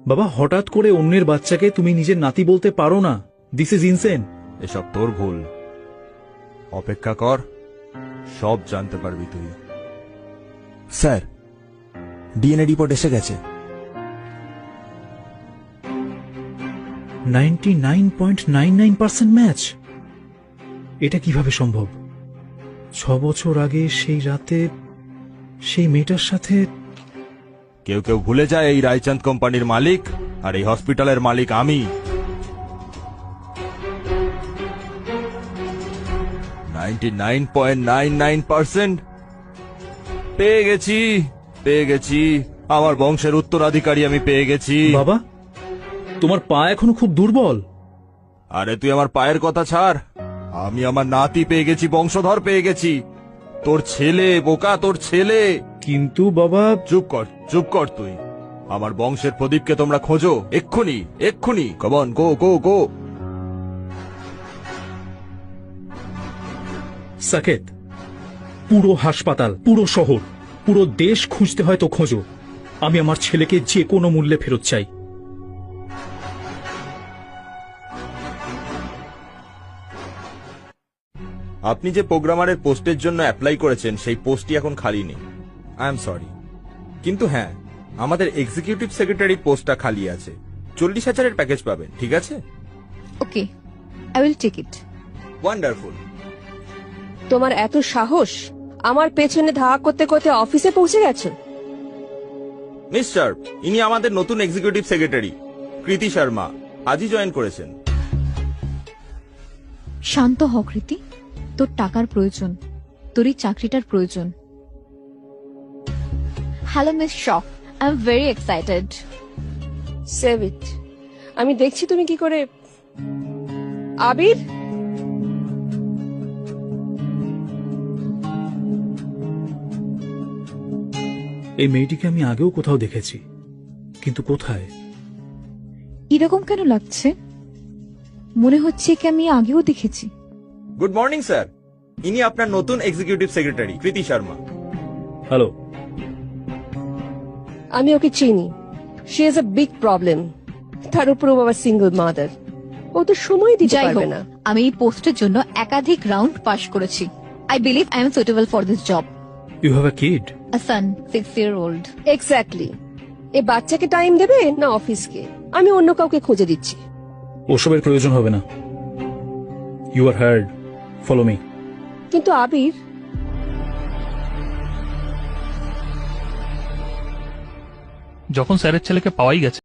বাবা, হঠাৎ করে অন্যের বাচ্চাকে তুমি নিজের নাতি বলতে পারো না। This is insane. এসব তোর ভুল। অপেক্ষা কর, সব জানতে পারবি তুই। স্যার, ডিএনএ রিপোর্ট এসে গেছে। 99.99% ম্যাচ। এটা কিভাবে সম্ভব? 6 বছর আগে সেই রাতে সেই মেয়েটার সাথে। কেউ কেউ ভুলে যায় এই রায়চাঁদ কোম্পানির মালিক আর এই হসপিটালের মালিক আমি। 99.99% পেয়ে গেছি। আমার বংশের উত্তরাধিকারী আমি পেয়ে গেছি। বাবা, তোমার পা এখনো খুব দুর্বল। আরে তুই আমার পায়ের কথা ছাড়, আমি আমার নাতি পেয়ে গেছি, বংশধর পেয়ে গেছি। তোর ছেলে, বোকা, তোর ছেলে। কিন্তু বাবা। চুপ কর তুই। আমার বংশের প্রদীপকে তোমরা খোঁজো, এক্ষুনি। কমন, গো। সাকেত, পুরো হাসপাতাল, পুরো শহর, পুরো দেশ খুঁজতে হয় তো খোঁজো। আমি আমার ছেলেকে যে কোনো মূল্যে ফেরত চাই। আপনি যে প্রোগ্রামারের পোস্টের জন্য অ্যাপ্লাই করেছেন সেই পোস্টটি এখন খালি নেই। আই এম সরি, কিন্তু হ্যাঁ, আমাদের এক্সিকিউটিভ সেক্রেটারি পোস্টটা খালি আছে। 40,000-এর প্যাকেজ পাবেন, ঠিক আছে? Okay, I will take it. Wonderful. তোমার এত সাহস, আমার পেছনে ধাওয়া করতে করতে অফিসে পৌঁছে গেছো? মিস্টার, ইনি আমাদের নতুন এক্সিকিউটিভ সেক্রেটারি কৃতি শর্মা, আজই জয়েন করেছেন। শান্ত হ কৃতি, তোর টাকার প্রয়োজন, তোর এই চাকরিটার প্রয়োজন। Hello miss Shaw, I am very excited. Save it. আমি দেখছি তুমি কি করে। আবির, এই মেয়েটিকে আমি আগেও কোথাও দেখেছি, কিন্তু কোথায়? এরকম কেন লাগছে? মনে হচ্ছে কি আমি আগেও দেখেছি। গুড মর্নিং স্যার, ইনি আপনার নতুন এক্সিকিউটিভ সেক্রেটারি কৃতি শর্মা। হ্যালো। আমি ওকে চিনি। She is a big problem. তার উপর ও আবার সিঙ্গল মাদার। ও তো সময় দিতে যাই পারবে হোক, না। আমি এই পোস্টের জন্য একাধিক রাউন্ড পাস করেছি। I believe I am suitable for this job. You have a kid? A son, 6-year-old। Exactly. এ বাচ্চাকে টাইম দেবে না অফিসকে? আমি অন্য কাউকে খুঁজে দিচ্ছি। ওসবের প্রয়োজন হবে না। You are hard, follow me. কিন্তু আবির, যখন স্যারের ছেলেকে পাওয়াই গেছে,